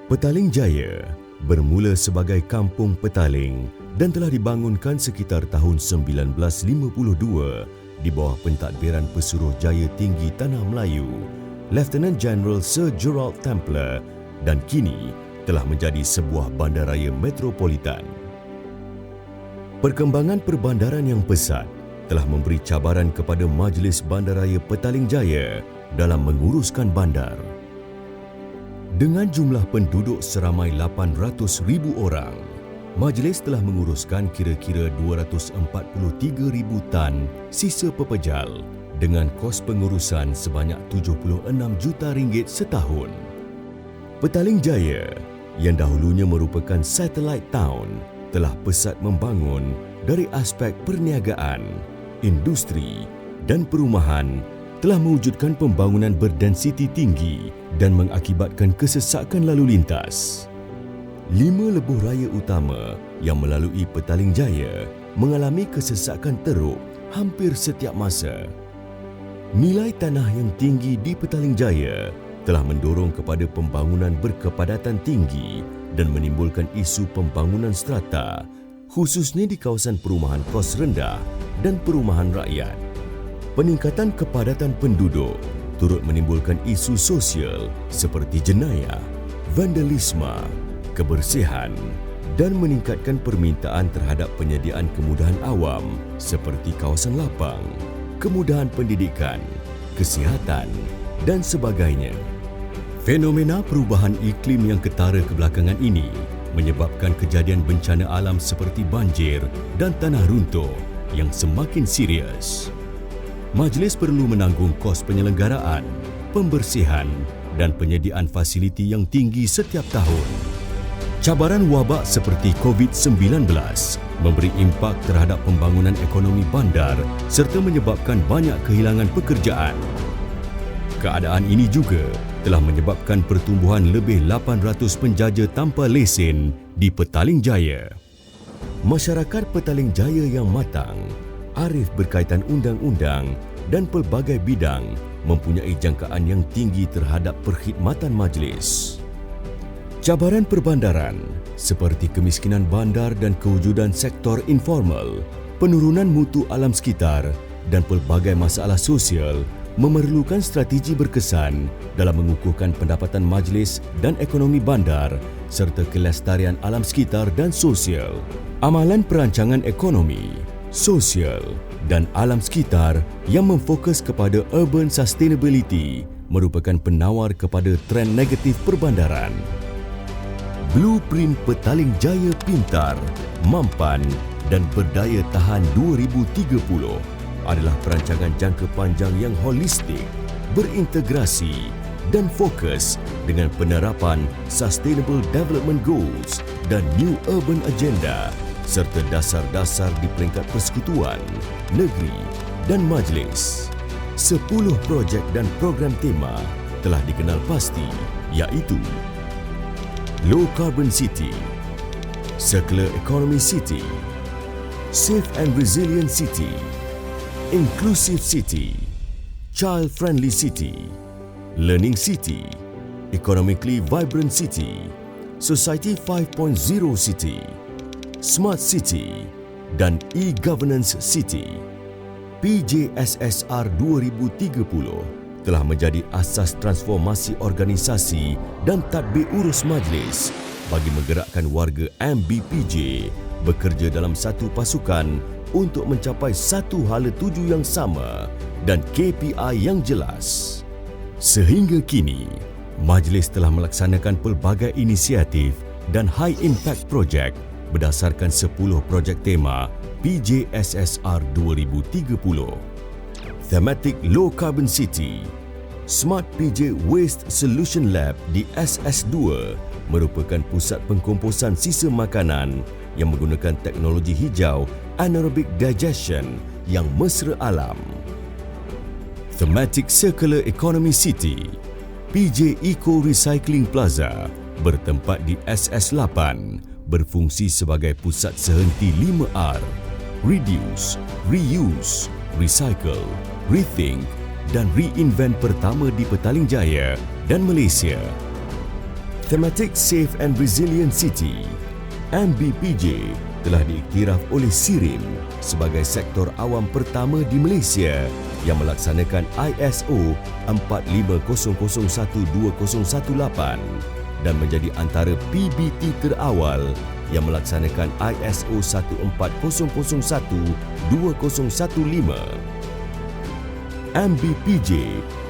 Petaling Jaya bermula sebagai kampung petaling dan telah dibangunkan sekitar tahun 1952 di bawah pentadbiran Pesuruhjaya Tinggi Tanah Melayu, Lieutenant General Sir Gerald Templer, dan kini telah menjadi sebuah bandaraya metropolitan. Perkembangan perbandaran yang pesat telah memberi cabaran kepada Majlis Bandaraya Petaling Jaya dalam menguruskan bandar. Dengan jumlah penduduk seramai 800,000 orang, majlis telah menguruskan kira-kira 243,000 tan sisa pepejal dengan kos pengurusan sebanyak RM76 juta setahun. Petaling Jaya yang dahulunya merupakan satellite town telah pesat membangun dari aspek perniagaan, industri dan perumahan, telah mewujudkan pembangunan berdensiti tinggi dan mengakibatkan kesesakan lalu lintas. 5 lebuh raya utama yang melalui Petaling Jaya mengalami kesesakan teruk hampir setiap masa. Nilai tanah yang tinggi di Petaling Jaya telah mendorong kepada pembangunan berkepadatan tinggi dan menimbulkan isu pembangunan strata, khususnya di kawasan perumahan kos rendah dan perumahan rakyat. Peningkatan kepadatan penduduk turut menimbulkan isu sosial seperti jenayah, vandalisme, kebersihan dan meningkatkan permintaan terhadap penyediaan kemudahan awam seperti kawasan lapang, kemudahan pendidikan, kesihatan dan sebagainya. Fenomena perubahan iklim yang ketara kebelakangan ini menyebabkan kejadian bencana alam seperti banjir dan tanah runtuh yang semakin serius. Majlis perlu menanggung kos penyelenggaraan, pembersihan dan penyediaan fasiliti yang tinggi setiap tahun. Cabaran wabak seperti COVID-19 memberi impak terhadap pembangunan ekonomi bandar serta menyebabkan banyak kehilangan pekerjaan. Keadaan ini juga telah menyebabkan pertumbuhan lebih 800 penjaja tanpa lesen di Petaling Jaya. Masyarakat Petaling Jaya yang matang, arif berkaitan undang-undang dan pelbagai bidang mempunyai jangkaan yang tinggi terhadap perkhidmatan majlis. Cabaran perbandaran seperti kemiskinan bandar dan kewujudan sektor informal, penurunan mutu alam sekitar dan pelbagai masalah sosial memerlukan strategi berkesan dalam mengukuhkan pendapatan majlis dan ekonomi bandar serta kelestarian alam sekitar dan sosial. Amalan perancangan ekonomi, sosial dan alam sekitar yang memfokus kepada urban sustainability merupakan penawar kepada trend negatif perbandaran. Blueprint Petaling Jaya Pintar, Mampan dan Berdaya Tahan 2030 adalah perancangan jangka panjang yang holistik, berintegrasi dan fokus dengan penerapan Sustainable Development Goals dan New Urban Agenda serta dasar-dasar di peringkat persekutuan, negeri dan majlis. 10 projek dan program tema telah dikenal pasti, iaitu Low Carbon City, Circular Economy City, Safe and Resilient City, Inclusive City, Child Friendly City, Learning City, Economically Vibrant City, Society 5.0 City, Smart City dan E-Governance City. PJSSR 2030 telah menjadi asas transformasi organisasi dan tadbir urus majlis bagi menggerakkan warga MBPJ bekerja dalam satu pasukan untuk mencapai satu hala tuju yang sama dan KPI yang jelas. Sehingga kini, majlis telah melaksanakan pelbagai inisiatif dan high impact project berdasarkan 10 projek tema PJSSR 2030. Thematic Low Carbon City, Smart PJ Waste Solution Lab di SS2 merupakan pusat pengkomposan sisa makanan yang menggunakan teknologi hijau anaerobic digestion yang mesra alam. Thematic Circular Economy City, PJ Eco Recycling Plaza bertempat di SS8 berfungsi sebagai pusat sehenti 5R, Reduce, Reuse, Recycle, Rethink dan Reinvent pertama di Petaling Jaya dan Malaysia. Thematic Safe and Resilient City, MBPJ, telah diiktiraf oleh SIRIM sebagai sektor awam pertama di Malaysia yang melaksanakan ISO 45001-2018 dan menjadi antara PBT terawal yang melaksanakan ISO 14001-2015. MBPJ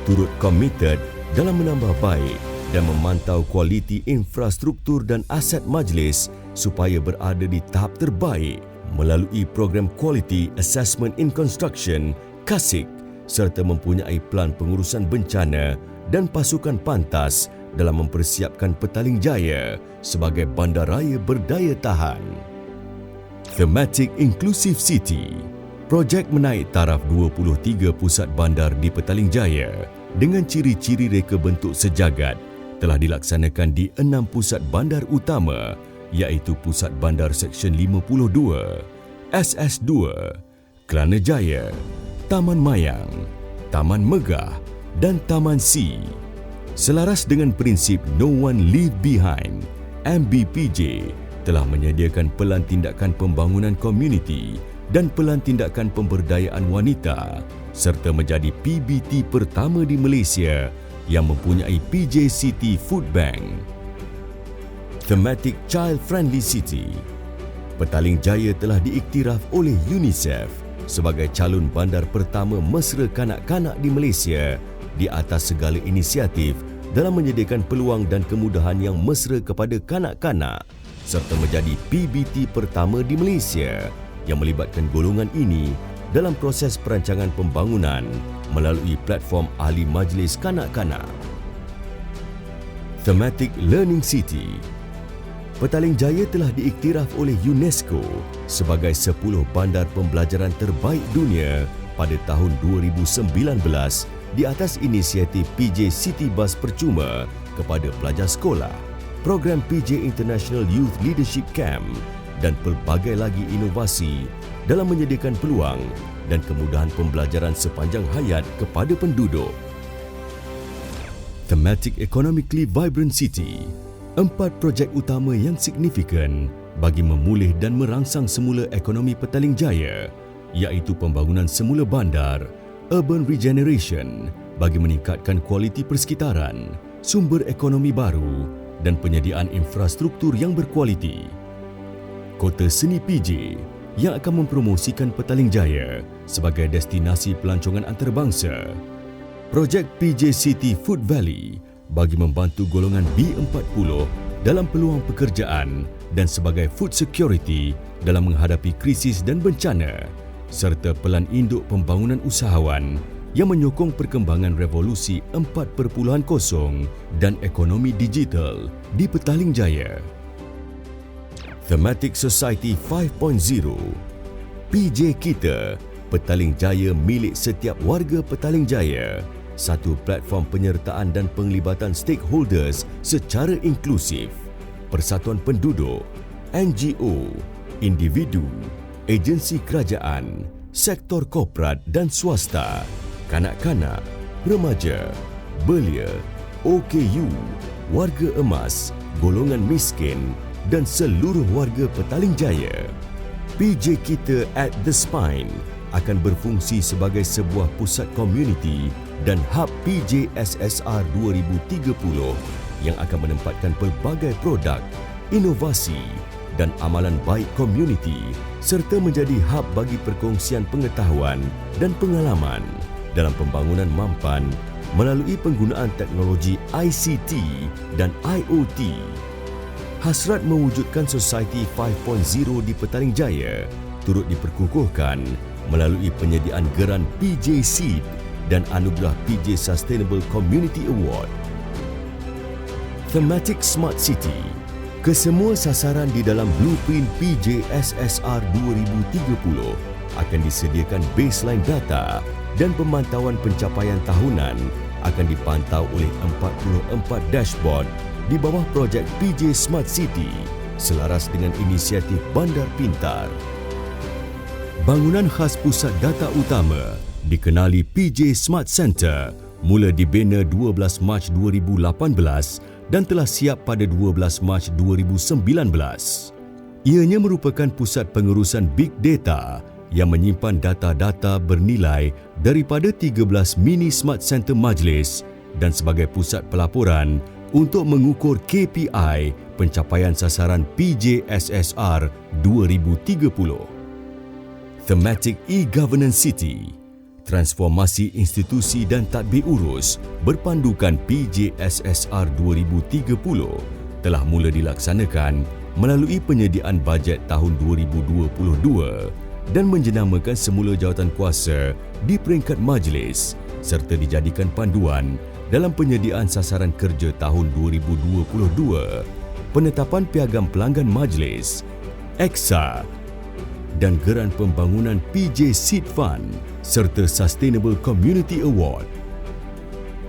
turut komited dalam menambah baik dan memantau kualiti infrastruktur dan aset majlis supaya berada di tahap terbaik melalui program Quality Assessment in Construction (KASIC) serta mempunyai pelan pengurusan bencana dan pasukan pantas dalam mempersiapkan Petaling Jaya sebagai bandaraya berdaya tahan. Thematic Inclusive City, projek menaik taraf 23 pusat bandar di Petaling Jaya dengan ciri-ciri reka bentuk sejagat telah dilaksanakan di 6 pusat bandar utama iaitu Pusat Bandar Seksyen 52, SS2, Kelana Jaya, Taman Mayang, Taman Megah dan Taman C. Selaras dengan prinsip No One Leave Behind, MBPJ telah menyediakan pelan tindakan pembangunan komuniti dan pelan tindakan pemberdayaan wanita serta menjadi PBT pertama di Malaysia yang mempunyai PJCT Food Bank. Thematic Child Friendly City, Petaling Jaya telah diiktiraf oleh UNICEF sebagai calon bandar pertama mesra kanak-kanak di Malaysia di atas segala inisiatif dalam menyediakan peluang dan kemudahan yang mesra kepada kanak-kanak serta menjadi PBT pertama di Malaysia yang melibatkan golongan ini dalam proses perancangan pembangunan melalui platform ahli majlis kanak-kanak. Thematic Learning City, Petaling Jaya telah diiktiraf oleh UNESCO sebagai 10 bandar pembelajaran terbaik dunia pada tahun 2019 di atas inisiatif PJ City Bus percuma kepada pelajar sekolah, program PJ International Youth Leadership Camp dan pelbagai lagi inovasi dalam menyediakan peluang dan kemudahan pembelajaran sepanjang hayat kepada penduduk. Thematic Economically Vibrant City, 4 projek utama yang signifikan bagi memulih dan merangsang semula ekonomi Petaling Jaya iaitu pembangunan semula bandar, urban regeneration bagi meningkatkan kualiti persekitaran, sumber ekonomi baru dan penyediaan infrastruktur yang berkualiti. Kota Seni PJ yang akan mempromosikan Petaling Jaya sebagai destinasi pelancongan antarabangsa. Projek PJ City Food Valley bagi membantu golongan B40 dalam peluang pekerjaan dan sebagai food security dalam menghadapi krisis dan bencana serta pelan induk pembangunan usahawan yang menyokong perkembangan revolusi 4.0 dan ekonomi digital di Petaling Jaya. Thematic Society 5.0, PJ Kita, Petaling Jaya milik setiap warga Petaling Jaya, satu platform penyertaan dan penglibatan stakeholders secara inklusif, persatuan penduduk, NGO, individu, agensi kerajaan, sektor korporat dan swasta, kanak-kanak, remaja, belia, OKU, warga emas, golongan miskin dan seluruh warga Petaling Jaya. PJ Kita at the Spine akan berfungsi sebagai sebuah pusat komuniti dan hub PJ SSR 2030 yang akan menempatkan pelbagai produk, inovasi dan amalan baik komuniti serta menjadi hub bagi perkongsian pengetahuan dan pengalaman dalam pembangunan mampan melalui penggunaan teknologi ICT dan IoT. Hasrat mewujudkan Society 5.0 di Petaling Jaya turut diperkukuhkan melalui penyediaan geran PJ Seed dan anugerah PJ Sustainable Community Award. Thematic Smart City, kesemua sasaran di dalam blueprint PJ SSR 2030 akan disediakan baseline data dan pemantauan pencapaian tahunan akan dipantau oleh 44 dashboard di bawah projek PJ Smart City selaras dengan inisiatif Bandar Pintar. Bangunan khas pusat data utama dikenali PJ Smart Center mula dibina 12 Mac 2018 dan telah siap pada 12 Mac 2019. Ianya merupakan pusat pengurusan big data yang menyimpan data-data bernilai daripada 13 mini smart center majlis dan sebagai pusat pelaporan untuk mengukur KPI pencapaian sasaran PJSSR 2030. Thematic E-Governance City, transformasi institusi dan tadbir urus berpandukan PJSSR 2030 telah mula dilaksanakan melalui penyediaan bajet tahun 2022 dan menjenamakan semula jawatankuasa di peringkat majlis serta dijadikan panduan dalam penyediaan sasaran kerja tahun 2022, penetapan piagam pelanggan majlis, EXA dan Geran Pembangunan PJ Seed Fund serta Sustainable Community Award.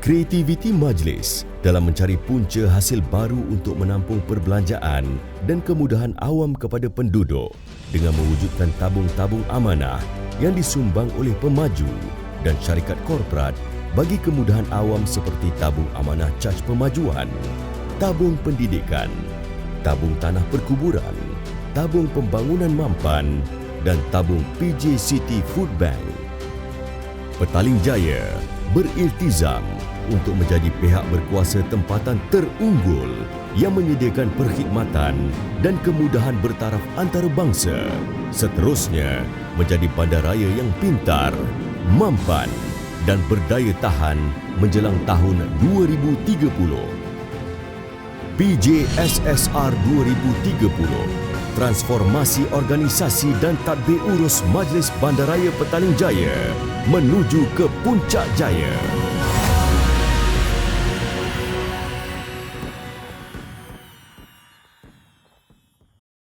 Kreativiti majlis dalam mencari punca hasil baru untuk menampung perbelanjaan dan kemudahan awam kepada penduduk dengan mewujudkan tabung-tabung amanah yang disumbang oleh pemaju dan syarikat korporat bagi kemudahan awam seperti tabung amanah caj pemajuan, tabung pendidikan, tabung tanah perkuburan, tabung pembangunan mampan dan tabung PJ City Food Bank. Petaling Jaya beriltizam untuk menjadi pihak berkuasa tempatan terunggul yang menyediakan perkhidmatan dan kemudahan bertaraf antarabangsa. Seterusnya, menjadi bandaraya yang pintar, mampan dan berdaya tahan menjelang tahun 2030. PJSSR 2030, transformasi organisasi dan tadbir urus Majlis Bandaraya Petaling Jaya menuju ke puncak jaya.